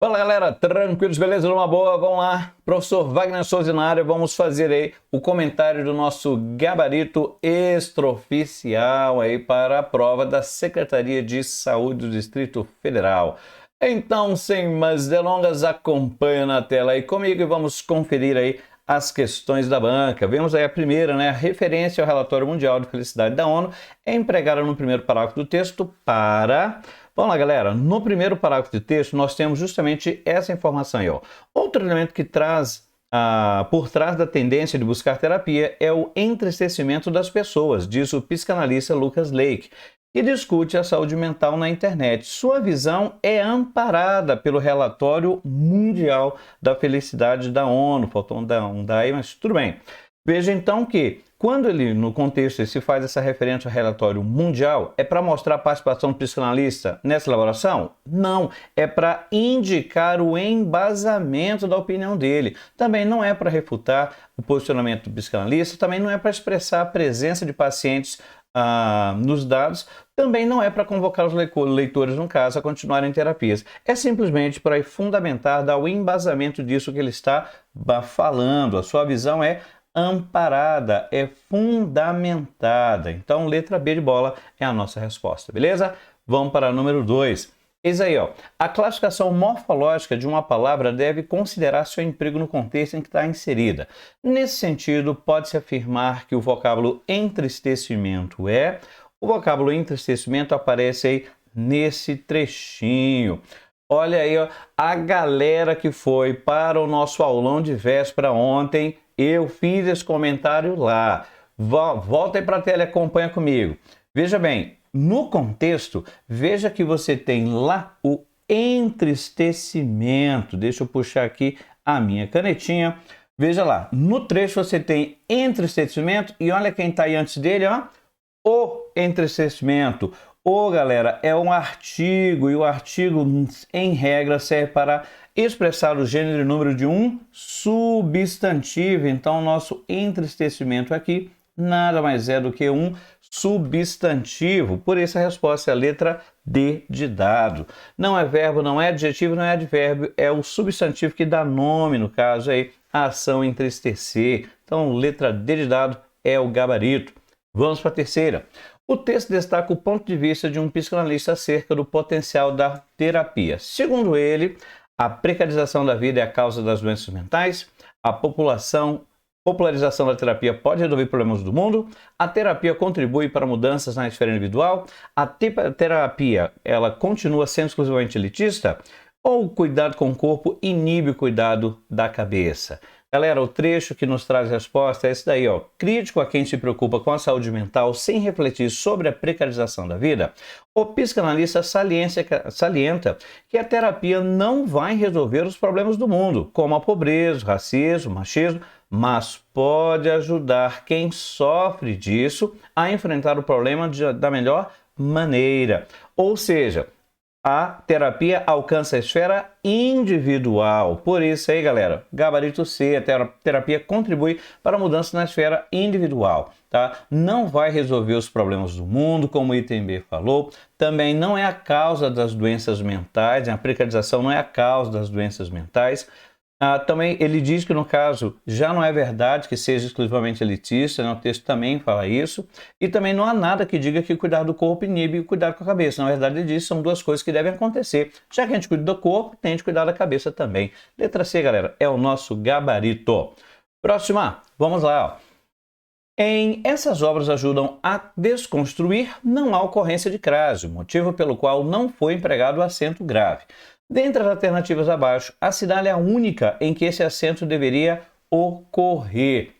Fala galera, tranquilos, beleza? Numa boa, vamos lá. Professor Wagner Souza na área, vamos fazer aí o comentário do nosso gabarito extraoficial aí para a prova da Secretaria de Saúde do Distrito Federal. Então, sem mais delongas, acompanha na tela aí comigo e vamos conferir aí as questões da banca. Vemos aí a primeira, né? A referência ao Relatório Mundial de Felicidade da ONU é empregada no primeiro parágrafo do texto para... Vamos lá, galera. No primeiro parágrafo de texto, nós temos justamente essa informação aí, ó. Outro elemento que traz por trás da tendência de buscar terapia é o entristecimento das pessoas, diz o psicanalista Lucas Lake, que discute a saúde mental na internet. Sua visão é amparada pelo Relatório Mundial da Felicidade da ONU. Faltou um daí, mas tudo bem. Veja então que, quando ele, no contexto, se faz essa referência ao relatório mundial, é para mostrar a participação do psicanalista nessa elaboração? Não, é para indicar o embasamento da opinião dele. Também não é para refutar o posicionamento do psicanalista, também não é para expressar a presença de pacientes nos dados, também não é para convocar os leitores, no caso, a continuarem terapias. É simplesmente para fundamentar, dar o embasamento disso que ele está falando. A sua visão é amparada, é fundamentada. Então, letra B de bola é a nossa resposta, beleza? Vamos para o número 2. Eis aí, ó. A classificação morfológica de uma palavra deve considerar seu emprego no contexto em que está inserida. Nesse sentido, pode-se afirmar que o vocábulo entristecimento é... O vocábulo entristecimento aparece aí nesse trechinho. Olha aí, ó, a galera que foi para o nosso aulão de véspera ontem, eu fiz esse comentário lá. Volta aí para a tela e acompanha comigo. Veja bem, no contexto, veja que você tem lá o entristecimento. Deixa eu puxar aqui a minha canetinha. Veja lá, no trecho você tem entristecimento e olha quem está aí antes dele, ó. O entristecimento. O, galera, é um artigo e o artigo, em regra, serve para expressar o gênero e número de um substantivo. Então, nosso entristecimento aqui nada mais é do que um substantivo. Por isso, a resposta é a letra D de dado. Não é verbo, não é adjetivo, não é advérbio, é o substantivo que dá nome, no caso aí, a ação entristecer. Então, letra D de dado é o gabarito. Vamos para a terceira. O texto destaca o ponto de vista de um psicanalista acerca do potencial da terapia. Segundo ele, a precarização da vida é a causa das doenças mentais, a popularização da terapia pode resolver problemas do mundo, a terapia contribui para mudanças na esfera individual, a terapia ela continua sendo exclusivamente elitista, ou o cuidado com o corpo inibe o cuidado da cabeça. Galera, o trecho que nos traz a resposta é esse daí, ó. Crítico a quem se preocupa com a saúde mental sem refletir sobre a precarização da vida, o psicanalista salienta que a terapia não vai resolver os problemas do mundo, como a pobreza, o racismo, o machismo, mas pode ajudar quem sofre disso a enfrentar o problema da melhor maneira. Ou seja, a terapia alcança a esfera individual. Por isso aí, galera, gabarito C, a terapia contribui para a mudança na esfera individual, tá? Não vai resolver os problemas do mundo, como o item B falou. Também não é a causa das doenças mentais, a precarização não é a causa das doenças mentais. Também ele diz que, no caso, já não é verdade que seja exclusivamente elitista, né? O texto também fala isso. E também não há nada que diga que cuidar do corpo inibe o cuidar com a cabeça. Na verdade, ele diz que são duas coisas que devem acontecer. Já que a gente cuida do corpo, tem de cuidar da cabeça também. Letra C, galera, é o nosso gabarito. Próxima, vamos lá. Essas obras ajudam a desconstruir não há ocorrência de crase, motivo pelo qual não foi empregado o acento grave. Dentre as alternativas abaixo, assinale a única em que esse acento deveria ocorrer.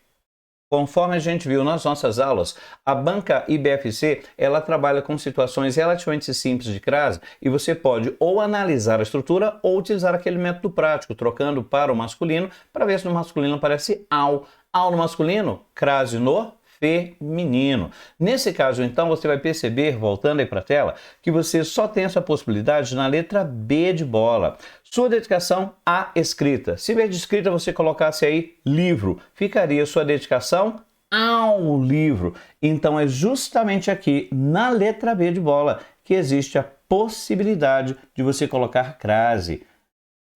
Conforme a gente viu nas nossas aulas, a banca IBFC ela trabalha com situações relativamente simples de crase e você pode ou analisar a estrutura ou utilizar aquele método prático, trocando para o masculino, para ver se no masculino aparece ao. Ao no masculino, crase no feminino. Nesse caso, então, você vai perceber, voltando aí para a tela, que você só tem essa possibilidade na letra B de bola. Sua dedicação à escrita. Se em vez de escrita você colocasse aí livro, ficaria sua dedicação ao livro. Então, é justamente aqui, na letra B de bola, que existe a possibilidade de você colocar crase.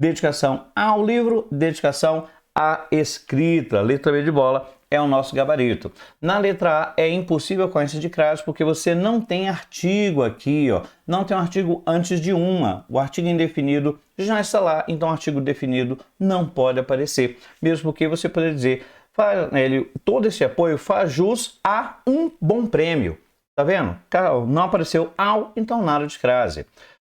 dedicação ao livro, dedicação à escrita. Letra B de bola é o nosso gabarito. Na letra A é impossível a ocorrência de crase porque você não tem artigo aqui, ó. Não tem um artigo antes de uma. O artigo indefinido já está lá, então o artigo definido não pode aparecer. Mesmo porque você poderia dizer, todo esse apoio faz jus a um bom prêmio. Tá vendo? Não apareceu ao, então nada de crase.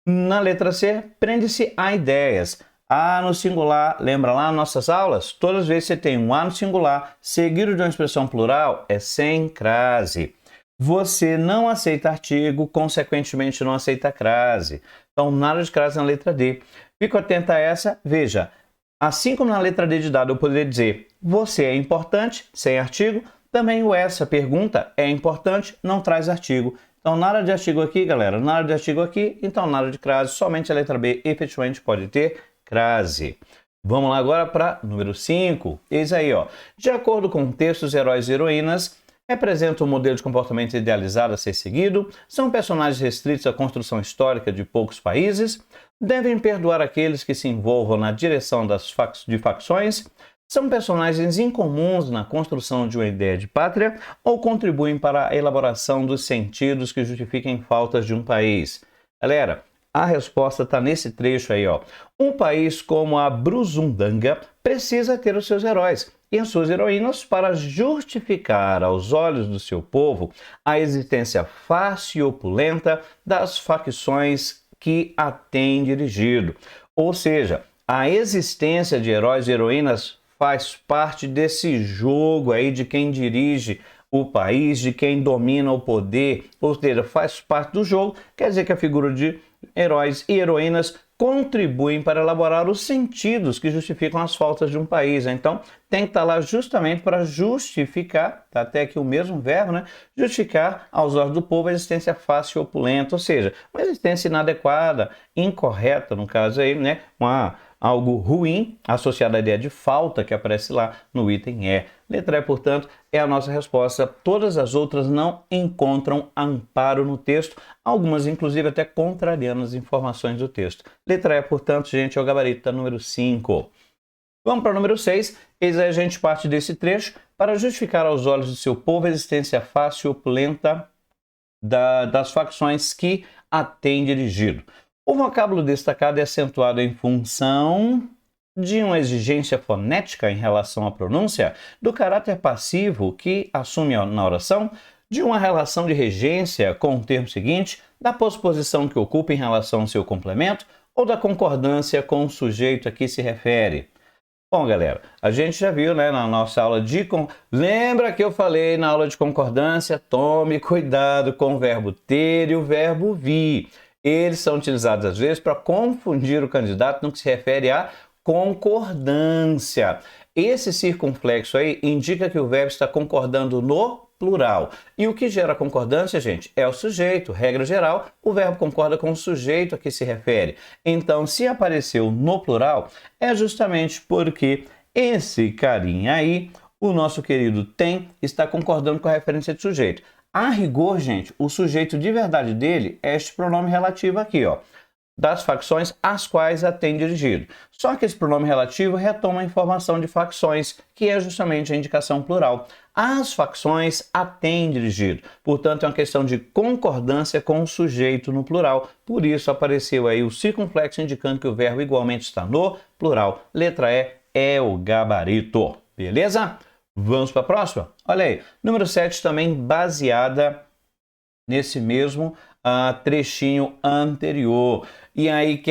Na letra C, prende-se a ideias. A no singular, lembra lá nas nossas aulas? Todas as vezes que você tem um A no singular, seguido de uma expressão plural, é sem crase. Você não aceita artigo, consequentemente não aceita crase. Então, nada de crase na letra D. Fico atento a essa, veja. Assim como na letra D de dado eu poderia dizer você é importante, sem artigo, também o essa pergunta é importante, não traz artigo. Então, nada de artigo aqui, galera, nada de artigo aqui, então nada de crase, somente a letra B efetivamente pode ter crase. Vamos lá agora para número 5. Eis aí, ó. De acordo com o texto, os heróis e heroínas representam um modelo de comportamento idealizado a ser seguido, são personagens restritos à construção histórica de poucos países, devem perdoar aqueles que se envolvam na direção de facções, são personagens incomuns na construção de uma ideia de pátria ou contribuem para a elaboração dos sentidos que justifiquem faltas de um país. Galera, a resposta está nesse trecho aí, ó. Um país como a Brusundanga precisa ter os seus heróis e as suas heroínas para justificar aos olhos do seu povo a existência fácil e opulenta das facções que a têm dirigido. Ou seja, a existência de heróis e heroínas faz parte desse jogo aí de quem dirige o país, de quem domina o poder, ou seja, faz parte do jogo, quer dizer que a figura de heróis e heroínas contribuem para elaborar os sentidos que justificam as faltas de um país. Então, tem que estar lá justamente para justificar, tá até aqui o mesmo verbo, né? Justificar aos olhos do povo a existência fácil e opulenta, ou seja, uma existência inadequada, incorreta, no caso aí, né? Algo ruim associado à ideia de falta que aparece lá no item E. Letra E, portanto, é a nossa resposta. Todas as outras não encontram amparo no texto, algumas inclusive até contrariando as informações do texto. Letra E, portanto, gente, é o gabarito da número 5. Vamos para o número 6. Eis aí a gente parte desse trecho para justificar aos olhos do seu povo a existência fácil e opulenta das facções que a têm dirigido. O vocábulo destacado é acentuado em função de uma exigência fonética em relação à pronúncia, do caráter passivo que assume na oração, de uma relação de regência com o termo seguinte, da posposição que ocupa em relação ao seu complemento ou da concordância com o sujeito a que se refere. Bom, galera, a gente já viu, né, na nossa aula de... Lembra que eu falei na aula de concordância? Tome cuidado com o verbo ter e o verbo vir. Eles são utilizados às vezes para confundir o candidato no que se refere à concordância. Esse circunflexo aí indica que o verbo está concordando no plural. E o que gera concordância, gente, é o sujeito. Regra geral, o verbo concorda com o sujeito a que se refere. Então, se apareceu no plural, é justamente porque esse carinha aí, o nosso querido tem, está concordando com a referência de sujeito. A rigor, gente, o sujeito de verdade dele é este pronome relativo aqui, ó, das facções às quais a tem dirigido. Só que esse pronome relativo retoma a informação de facções, que é justamente a indicação plural. As facções a têm dirigido. Portanto, é uma questão de concordância com o sujeito no plural. Por isso apareceu aí o circunflexo indicando que o verbo igualmente está no plural. Letra E é o gabarito. Beleza? Vamos para a próxima? Olha aí, número 7 também baseada nesse mesmo trechinho anterior. E aí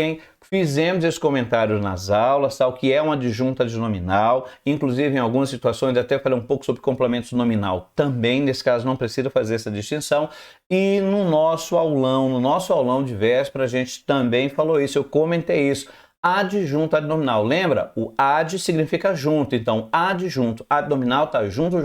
fizemos esse comentário nas aulas, tal, que é uma adjunta adnominal, inclusive em algumas situações até falei um pouco sobre complementos nominal também, nesse caso não precisa fazer essa distinção, e no nosso aulão de véspera a gente também falou isso, eu comentei isso. Adjunto adnominal, lembra? O ad significa junto, então adjunto adnominal está junto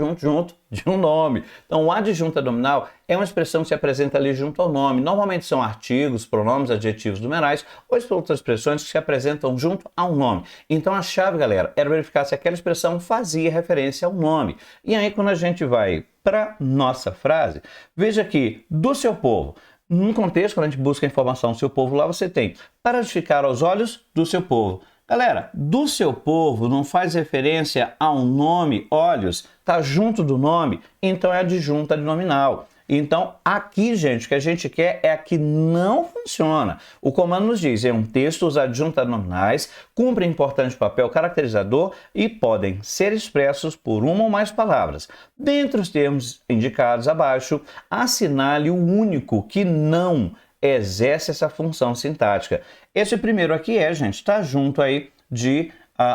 de um nome. Então o adjunto adnominal é uma expressão que se apresenta ali junto ao nome. Normalmente são artigos, pronomes, adjetivos, numerais ou outras expressões que se apresentam junto ao nome. Então a chave, galera, era verificar se aquela expressão fazia referência ao nome. E aí quando a gente vai para nossa frase, veja aqui, do seu povo. Num contexto, quando a gente busca a informação do seu povo lá, você tem para justificar aos olhos do seu povo. Galera, do seu povo não faz referência a um nome, olhos, tá junto do nome, então é adjunta nominal. Então, aqui, gente, o que a gente quer é a que não funciona. O comando nos diz, em um texto, os adjuntas nominais cumprem importante papel caracterizador e podem ser expressos por uma ou mais palavras. Dentre os termos indicados abaixo, assinale o único que não exerce essa função sintática. Esse primeiro aqui gente, está junto aí de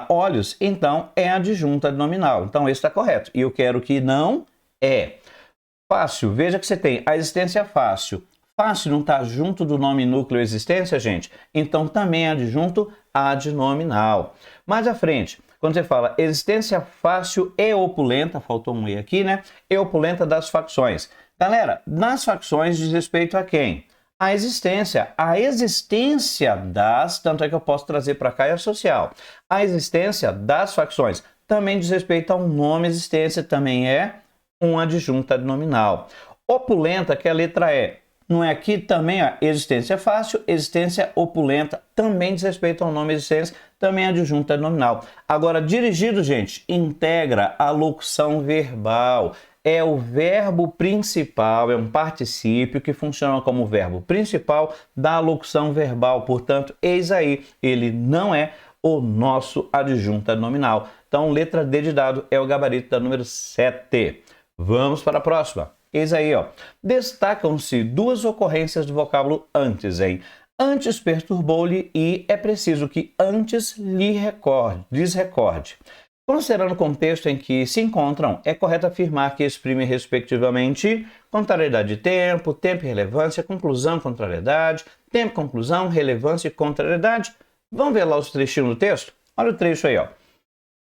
olhos, então é adjunta nominal. Então, esse está correto. E eu quero que não é. Fácil, veja que você tem a existência fácil. Fácil não está junto do nome núcleo existência, gente? Então também é adjunto adnominal. Mais à frente, quando você fala existência fácil e opulenta, faltou um E aqui, né? E opulenta das facções. Galera, nas facções diz respeito a quem? A existência das, tanto é que eu posso trazer para cá e associar. A existência das facções também diz respeito a um nome existência, também é um adjunta nominal. Opulenta, que é a letra E. Não é aqui também a existência fácil, existência opulenta, também diz respeito ao nome existência, também é adjunta nominal. Agora, dirigido, gente, integra a locução verbal. É o verbo principal, é um particípio que funciona como verbo principal da locução verbal. Portanto, eis aí, ele não é o nosso adjunta nominal. Então, letra D de dado é o gabarito da número 7. Vamos para a próxima. Eis aí, ó. Destacam-se duas ocorrências do vocábulo antes, hein? Antes perturbou-lhe e é preciso que antes lhes recorde. Considerando o contexto em que se encontram, é correto afirmar que exprime respectivamente contrariedade de tempo, tempo e relevância, conclusão, contrariedade, tempo, conclusão, relevância e contrariedade. Vamos ver lá os trechinhos do texto? Olha o trecho aí, ó.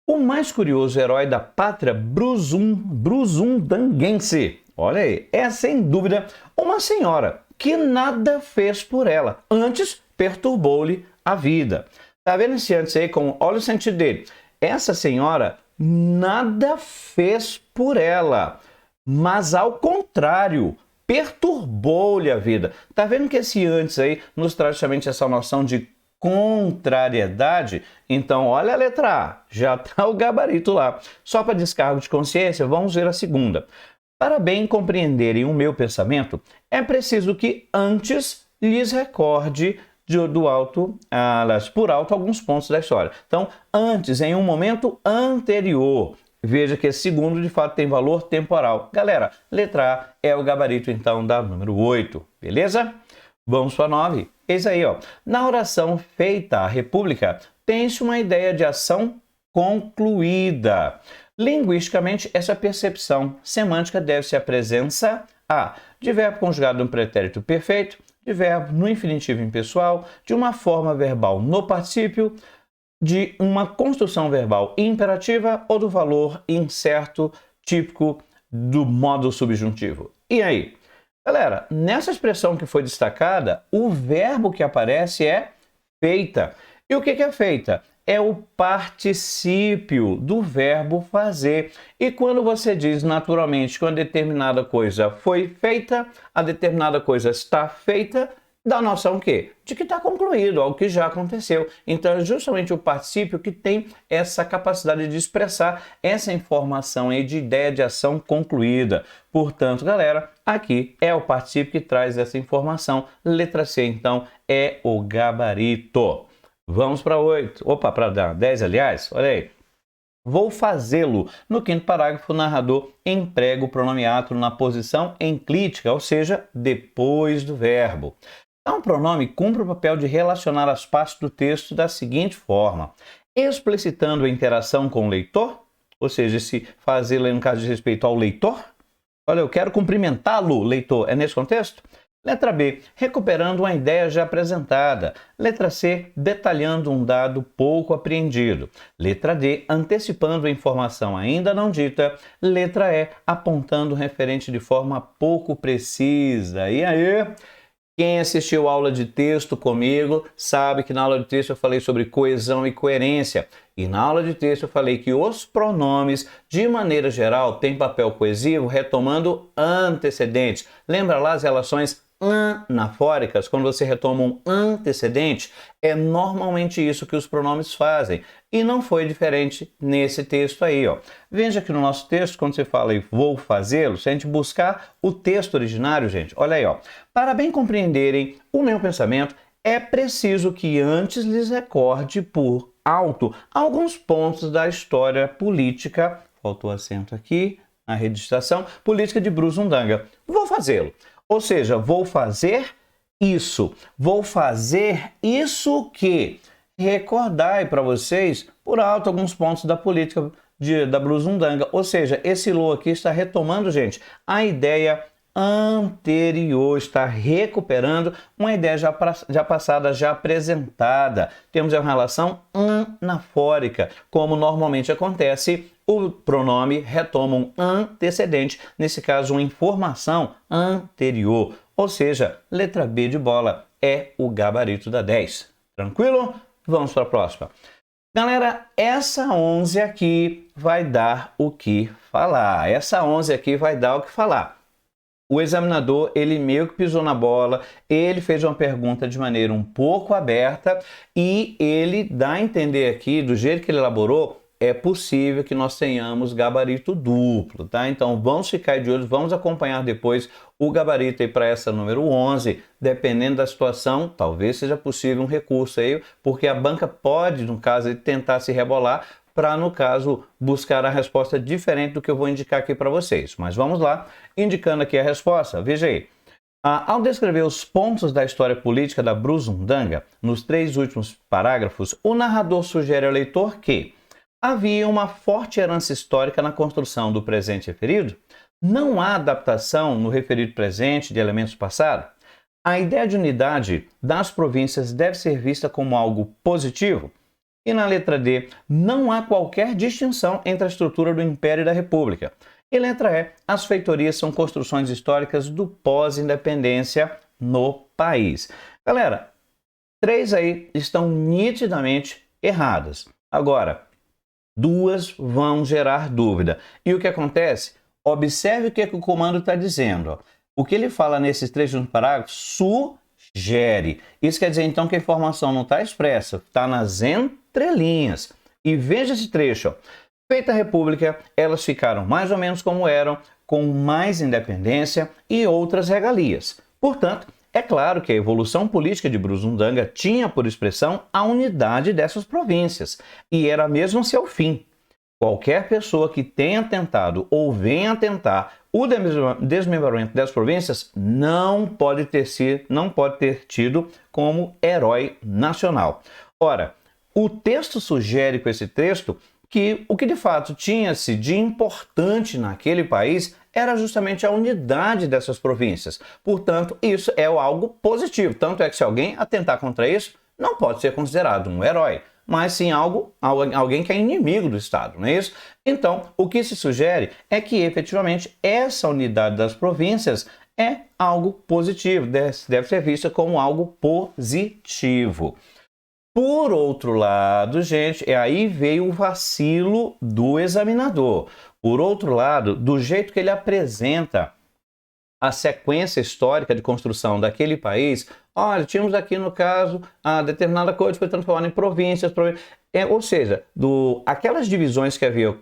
O mais curioso herói da pátria brusundanguense, olha aí, é sem dúvida uma senhora que nada fez por ela, antes perturbou-lhe a vida. Tá vendo esse antes aí? Olha o sentido dele. Essa senhora nada fez por ela, mas ao contrário, perturbou-lhe a vida. Tá vendo que esse antes aí nos traz justamente essa noção de contrariedade? Então, olha a letra A, já está o gabarito lá. Só para descargo de consciência, vamos ver a segunda. Para bem compreenderem o meu pensamento, é preciso que antes lhes recorde por alto alguns pontos da história. Então, antes, em um momento anterior. Veja que esse segundo, de fato, tem valor temporal. Galera, letra A é o gabarito, então, da número 8. Beleza? Vamos para a 9. Eis aí, ó. Na oração feita à República, tem-se uma ideia de ação concluída. Linguisticamente, essa percepção semântica deve-se à presença A, de verbo conjugado no pretérito perfeito, de verbo no infinitivo impessoal, de uma forma verbal no particípio, de uma construção verbal imperativa ou do valor incerto típico do modo subjuntivo. E aí? Galera, nessa expressão que foi destacada, o verbo que aparece é feita. E o que é feita? É o particípio do verbo fazer. E quando você diz naturalmente que uma determinada coisa foi feita, a determinada coisa está feita, dá noção o quê? De que está concluído, algo que já aconteceu. Então é justamente o particípio que tem essa capacidade de expressar essa informação aí de ideia de ação concluída. Portanto, galera, aqui é o particípio que traz essa informação. Letra C, então, é o gabarito. Vamos para 8. Opa, para 10, aliás, olha aí. Vou fazê-lo. No quinto parágrafo, o narrador emprega o pronome átro na posição enclítica, ou seja, depois do verbo. Então, o pronome cumpre o papel de relacionar as partes do texto da seguinte forma: explicitando a interação com o leitor, ou seja, se fazê-lo no caso de respeito ao leitor. Olha, eu quero cumprimentá-lo, leitor. É nesse contexto? Letra B, recuperando uma ideia já apresentada. Letra C, detalhando um dado pouco apreendido. Letra D, antecipando a informação ainda não dita. Letra E, apontando o referente de forma pouco precisa. E aí? Quem assistiu a aula de texto comigo sabe que na aula de texto eu falei sobre coesão e coerência. E na aula de texto eu falei que os pronomes, de maneira geral, têm papel coesivo retomando antecedentes. Lembra lá as relações anafóricas, quando você retoma um antecedente, é normalmente isso que os pronomes fazem. E não foi diferente nesse texto aí, ó. Veja que no nosso texto, quando você fala aí, vou fazê-lo, se a gente buscar o texto originário, gente, olha aí, ó. Para bem compreenderem o meu pensamento, é preciso que antes lhes recorde por alto alguns pontos da história política, faltou acento aqui, a registração, política de Brusundanga. Vou fazê-lo. Ou seja, vou fazer isso. Vou fazer isso que recordai para vocês por alto alguns pontos da política da Brusundanga. Ou seja, esse lo aqui está retomando, gente, a ideia anterior, está recuperando uma ideia já passada, já apresentada. Temos uma relação anafórica, como normalmente acontece, o pronome retoma um antecedente, nesse caso uma informação anterior, ou seja, letra B de bola é o gabarito da 10. Tranquilo? Vamos para a próxima. Galera, essa 11 aqui vai dar o que falar. Essa 11 aqui vai dar o que falar. O examinador, ele meio que pisou na bola, ele fez uma pergunta de maneira um pouco aberta e ele dá a entender aqui, do jeito que ele elaborou, é possível que nós tenhamos gabarito duplo, tá? Então vamos ficar de olho, vamos acompanhar depois o gabarito aí para essa número 11, dependendo da situação, talvez seja possível um recurso aí, porque a banca pode, no caso, tentar se rebolar, para, no caso, buscar a resposta diferente do que eu vou indicar aqui para vocês. Mas vamos lá, indicando aqui a resposta. Veja aí. Ao descrever os pontos da história política da Brusundanga, nos 3 últimos parágrafos, o narrador sugere ao leitor que havia uma forte herança histórica na construção do presente referido, não há adaptação no referido presente de elementos passados, a ideia de unidade das províncias deve ser vista como algo positivo, e na letra D, não há qualquer distinção entre a estrutura do Império e da República. E letra E, as feitorias são construções históricas do pós-independência no país. Galera, 3 aí estão nitidamente erradas. Agora, 2 vão gerar dúvida. E o que acontece? Observe o que o comando está dizendo. O que ele fala nesses 3 parágrafos? Sugere. Isso quer dizer, então, que a informação não está expressa, está nas entrelinhas. E veja esse trecho. Ó. Feita a República, elas ficaram mais ou menos como eram, com mais independência e outras regalias. Portanto, é claro que a evolução política de Brusundanga tinha por expressão a unidade dessas províncias, e era mesmo seu fim. Qualquer pessoa que tenha tentado ou venha tentar o desmembramento das províncias não pode ter tido como herói nacional. Ora, o texto sugere com esse texto que o que de fato tinha-se de importante naquele país era justamente a unidade dessas províncias. Portanto, isso é algo positivo. Tanto é que se alguém atentar contra isso, não pode ser considerado um herói, mas sim alguém que é inimigo do Estado, não é isso? Então, o que se sugere é que efetivamente essa unidade das províncias é algo positivo, deve ser vista como algo positivo. Por outro lado, gente, aí veio o vacilo do examinador. Por outro lado, do jeito que ele apresenta a sequência histórica de construção daquele país, olha, tínhamos aqui no caso a determinada coisa foi transformada em províncias, ou seja, aquelas divisões que havia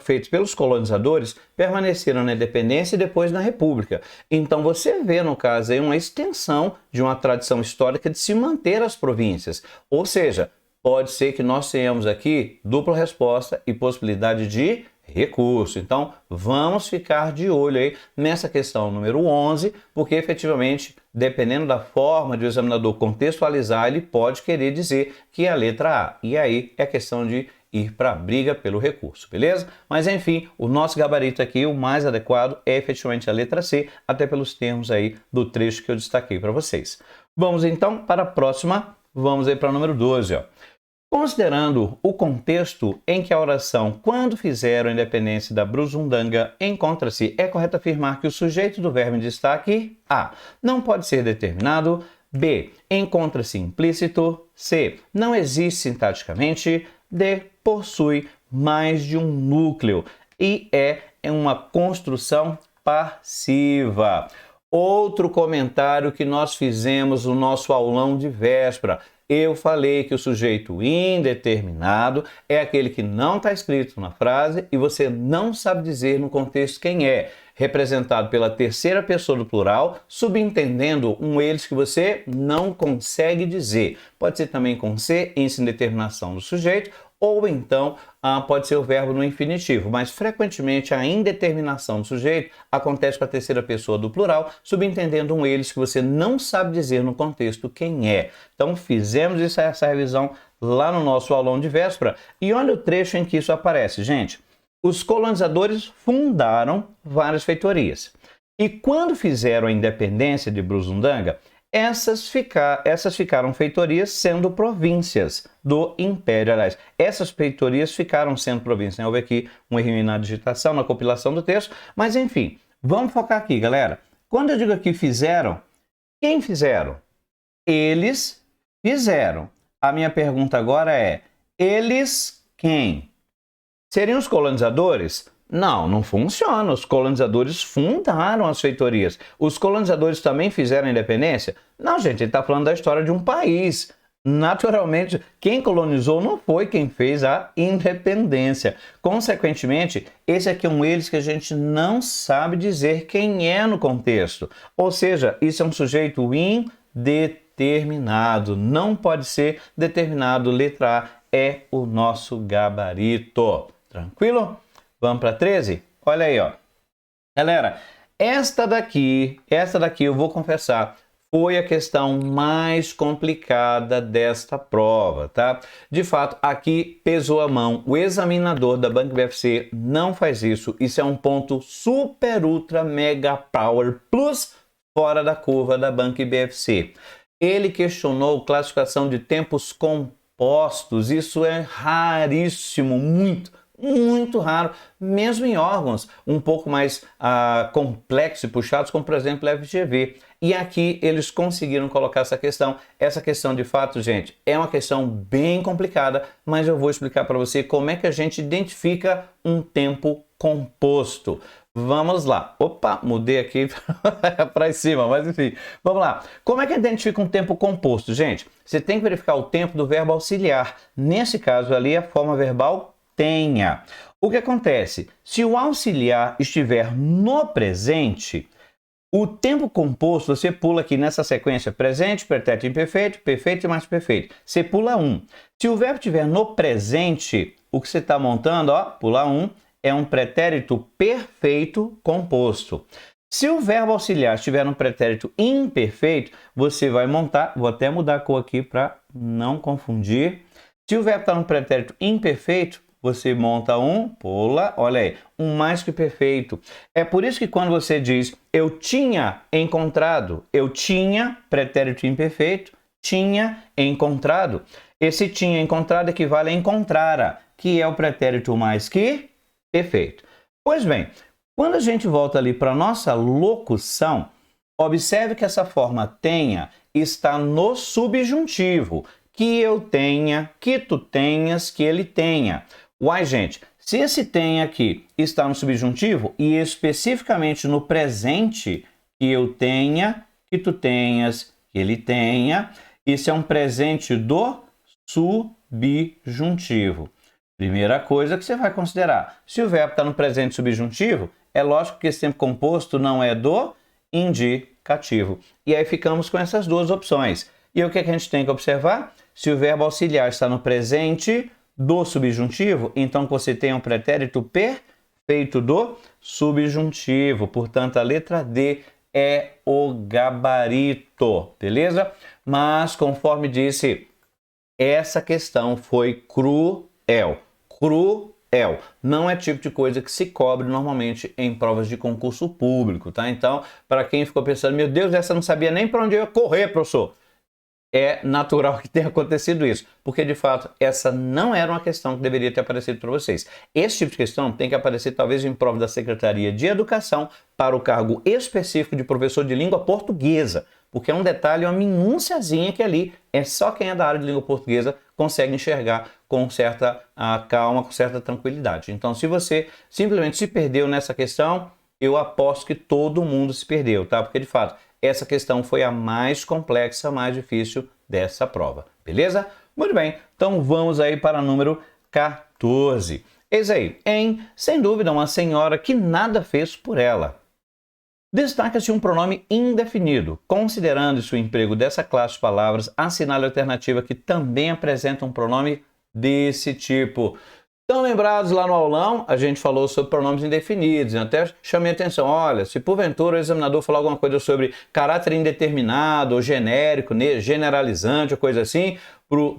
feitas pelos colonizadores permaneceram na independência e depois na república. Então você vê no caso aí uma extensão de uma tradição histórica de se manter as províncias, ou seja, pode ser que nós tenhamos aqui dupla resposta e possibilidade de recurso. Então, vamos ficar de olho aí nessa questão número 11, porque efetivamente, dependendo da forma de o examinador contextualizar, ele pode querer dizer que é a letra A. E aí é questão de ir para a briga pelo recurso, beleza? Mas enfim, o nosso gabarito aqui, o mais adequado, é efetivamente a letra C, até pelos termos aí do trecho que eu destaquei para vocês. Vamos então para a próxima, vamos aí para o número 12, ó. Considerando o contexto em que a oração "quando fizeram a independência da Brusundanga" encontra-se, é correto afirmar que o sujeito do verbo em destaque A. não pode ser determinado, B. encontra-se implícito, C. não existe sintaticamente, D. possui mais de um núcleo e é uma construção passiva. outro comentário que nós fizemos no nosso aulão de véspera. Eu falei que o sujeito indeterminado é aquele que não está escrito na frase e você não sabe dizer no contexto quem é, representado pela terceira pessoa do plural, subentendendo um eles que você não consegue dizer. Pode ser também com C, índice de indeterminação do sujeito, ou então pode ser o verbo no infinitivo, mas frequentemente a indeterminação do sujeito acontece com a terceira pessoa do plural, subentendendo um eles que você não sabe dizer no contexto quem é. Então fizemos essa revisão lá no nosso aulão de véspera e olha o trecho em que isso aparece, gente. Os colonizadores fundaram várias feitorias e quando fizeram a independência de Brusundanga, essas ficaram feitorias sendo províncias do Império. Aliás, essas feitorias ficaram sendo províncias. Houve aqui um erro na digitação, na compilação do texto, mas enfim, vamos focar aqui, galera. Quando eu digo aqui fizeram, quem fizeram? Eles fizeram. A minha pergunta agora é, eles quem? Seriam os colonizadores? Não, não funciona. Os colonizadores fundaram as feitorias. Os colonizadores também fizeram a independência? Não, gente, ele está falando da história de um país. Naturalmente, quem colonizou não foi quem fez a independência. Consequentemente, esse aqui é um eles que a gente não sabe dizer quem é no contexto. Ou seja, isso é um sujeito indeterminado. Não pode ser determinado. Letra A é o nosso gabarito. Tranquilo? Vamos para 13? Olha aí, ó. Galera, esta daqui eu vou confessar, foi a questão mais complicada desta prova, tá? De fato, aqui pesou a mão. O examinador da Banco BFC não faz isso. Isso é um ponto super, ultra, mega, power, plus, fora da curva da Banco BFC. Ele questionou classificação de tempos compostos. Isso é raríssimo, muito raro, mesmo em órgãos um pouco mais complexos e puxados, como por exemplo a FGV. E aqui eles conseguiram colocar essa questão. Essa questão, de fato, gente, é uma questão bem complicada, mas eu vou explicar para você como é que a gente identifica um tempo composto. Vamos lá. Opa, mudei aqui para cima, mas enfim. Vamos lá. Como é que identifica um tempo composto, gente? Você tem que verificar o tempo do verbo auxiliar. Nesse caso ali, a forma verbal tenha. O que acontece? Se o auxiliar estiver no presente, o tempo composto, você pula aqui nessa sequência presente, pretérito imperfeito, perfeito e mais perfeito. Você pula um. Se o verbo estiver no presente, o que você está montando, ó, pula um, é um pretérito perfeito composto. Se o verbo auxiliar estiver no pretérito imperfeito, você vai montar, vou até mudar a cor aqui para não confundir. Se o verbo está no pretérito imperfeito, você monta um, pula, olha aí, um mais que perfeito. É por isso que quando você diz eu tinha encontrado, eu tinha, pretérito imperfeito, tinha encontrado. Esse tinha encontrado equivale a encontrara, que é o pretérito mais que perfeito. Pois bem, quando a gente volta ali para a nossa locução, observe que essa forma tenha está no subjuntivo. Que eu tenha, que tu tenhas, que ele tenha. Uai, gente, se esse tenha aqui está no subjuntivo e especificamente no presente, que eu tenha, que tu tenhas, que ele tenha, isso é um presente do subjuntivo. Primeira coisa que você vai considerar, se o verbo está no presente subjuntivo, é lógico que esse tempo composto não é do indicativo. E aí ficamos com essas duas opções. E o que a gente tem que observar? Se o verbo auxiliar está no presente do subjuntivo, então você tem um pretérito perfeito do subjuntivo. Portanto, a letra D é o gabarito, beleza? Mas, conforme disse, essa questão foi cruel. Cruel. Não é tipo de coisa que se cobre normalmente em provas de concurso público, tá? Então, para quem ficou pensando, meu Deus, essa não sabia nem para onde eu ia correr, professor. É natural que tenha acontecido isso, porque de fato essa não era uma questão que deveria ter aparecido para vocês. Esse tipo de questão tem que aparecer talvez em prova da Secretaria de Educação para o cargo específico de professor de língua portuguesa, porque é um detalhe, uma minúciazinha que ali é só quem é da área de língua portuguesa consegue enxergar com certa calma, com certa tranquilidade. Então, se você simplesmente se perdeu nessa questão, eu aposto que todo mundo se perdeu, tá? Porque, de fato, essa questão foi a mais complexa, a mais difícil dessa prova, beleza? Muito bem, então vamos aí para o número 14. Eis aí, sem dúvida, uma senhora que nada fez por ela. Destaca-se um pronome indefinido. Considerando-se o emprego dessa classe de palavras, assinale a alternativa que também apresenta um pronome desse tipo. Estão lembrados lá no aulão? A gente falou sobre pronomes indefinidos. Até chamei a atenção. Olha, se porventura o examinador falar alguma coisa sobre caráter indeterminado ou genérico, generalizante ou coisa assim,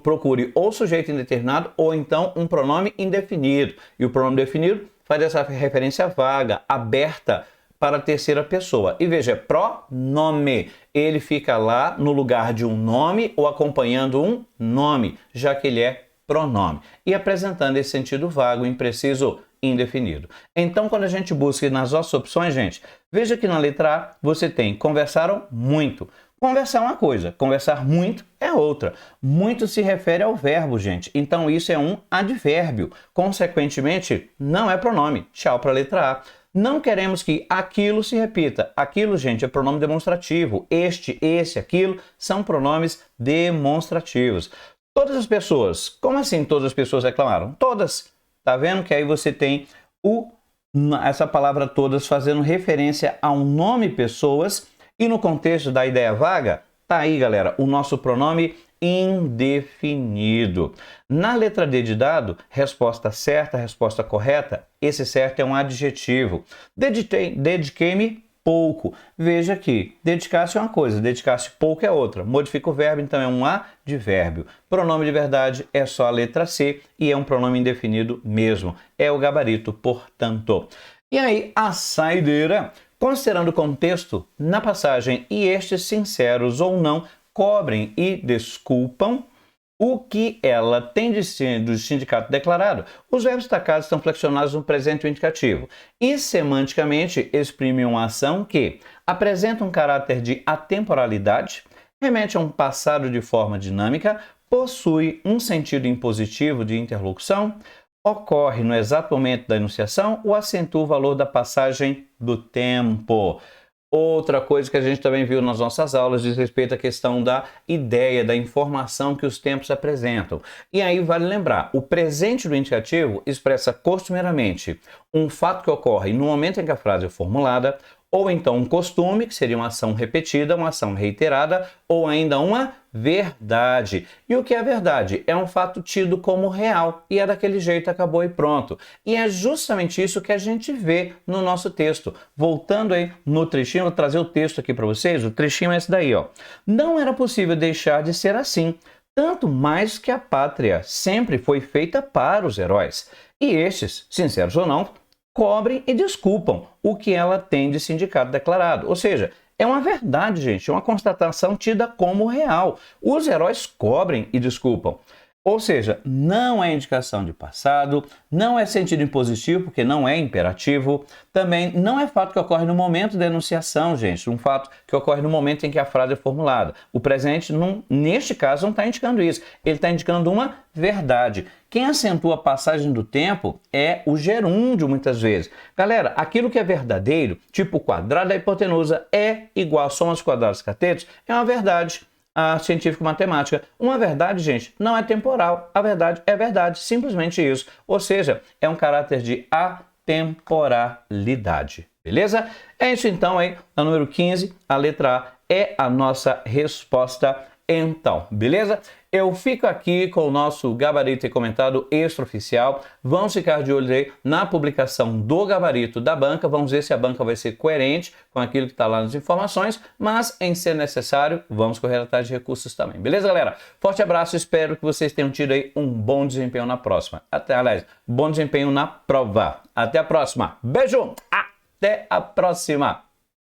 procure ou sujeito indeterminado ou então um pronome indefinido. E o pronome definido faz essa referência vaga, aberta, para a terceira pessoa. E veja, pronome. Ele fica lá no lugar de um nome ou acompanhando um nome, já que ele é pronome. E apresentando esse sentido vago, impreciso, indefinido. Então, quando a gente busca nas nossas opções, gente, veja que na letra A você tem conversaram muito. Conversar é uma coisa, conversar muito é outra. Muito se refere ao verbo, gente. Então, isso é um advérbio. Consequentemente, não é pronome. Tchau para a letra A. Não queremos que aquilo se repita. Aquilo, gente, é pronome demonstrativo. Este, esse, aquilo são pronomes demonstrativos. Todas as pessoas. Como assim todas as pessoas reclamaram? Todas. Tá vendo que aí você tem essa palavra todas fazendo referência a um nome pessoas e no contexto da ideia vaga, tá aí, galera, o nosso pronome indefinido. Na letra D de dado, resposta certa, resposta correta, esse certo é um adjetivo. Dediquei-me pouco. Veja aqui, dedicar-se é uma coisa, dedicar-se pouco é outra. Modifica o verbo, então é um advérbio. Pronome de verdade é só a letra C e é um pronome indefinido mesmo. É o gabarito, portanto. E aí, a saideira, considerando o contexto na passagem e estes sinceros ou não, cobrem e desculpam o que ela tem do sindicato declarado. Os verbos destacados estão flexionados no presente indicativo e semanticamente exprimem uma ação que apresenta um caráter de atemporalidade, remete a um passado de forma dinâmica, possui um sentido impositivo de interlocução, ocorre no exato momento da enunciação ou acentua o valor da passagem do tempo. Outra coisa que a gente também viu nas nossas aulas diz respeito à questão da ideia, da informação que os tempos apresentam. E aí vale lembrar, o presente do indicativo expressa costumeiramente um fato que ocorre no momento em que a frase é formulada, ou então um costume, que seria uma ação repetida, uma ação reiterada, ou ainda uma verdade. E o que é verdade? É um fato tido como real, e é daquele jeito, acabou e pronto. E é justamente isso que a gente vê no nosso texto. Voltando aí no trechinho, vou trazer o texto aqui para vocês, o trechinho é esse daí, ó. Não era possível deixar de ser assim, tanto mais que a pátria sempre foi feita para os heróis. E estes, sinceros ou não, cobrem e desculpam o que ela tem de sindicato declarado. Ou seja, é uma verdade, gente, é uma constatação tida como real. Os heróis cobrem e desculpam. Ou seja, não é indicação de passado, não é sentido impositivo, porque não é imperativo, também não é fato que ocorre no momento da enunciação, gente, um fato que ocorre no momento em que a frase é formulada. O presente, neste caso, não está indicando isso, ele está indicando uma verdade. Quem acentua a passagem do tempo é o gerúndio, muitas vezes. Galera, aquilo que é verdadeiro, tipo o quadrado da hipotenusa é igual a soma dos quadrados catetos, é uma verdade. A científico-matemática. Uma verdade, gente, não é temporal. A verdade é verdade, simplesmente isso. Ou seja, é um caráter de atemporalidade. Beleza? É isso então aí, a número 15, a letra A é a nossa resposta então. Beleza? Eu fico aqui com o nosso gabarito e comentado extraoficial. Vamos ficar de olho aí na publicação do gabarito da banca. Vamos ver se a banca vai ser coerente com aquilo que está lá nas informações. Mas, em ser necessário, vamos correr atrás de recursos também. Beleza, galera? Forte abraço. Espero que vocês tenham tido aí um bom desempenho na próxima. Aliás, bom desempenho na prova. Até a próxima. Beijo! Até a próxima!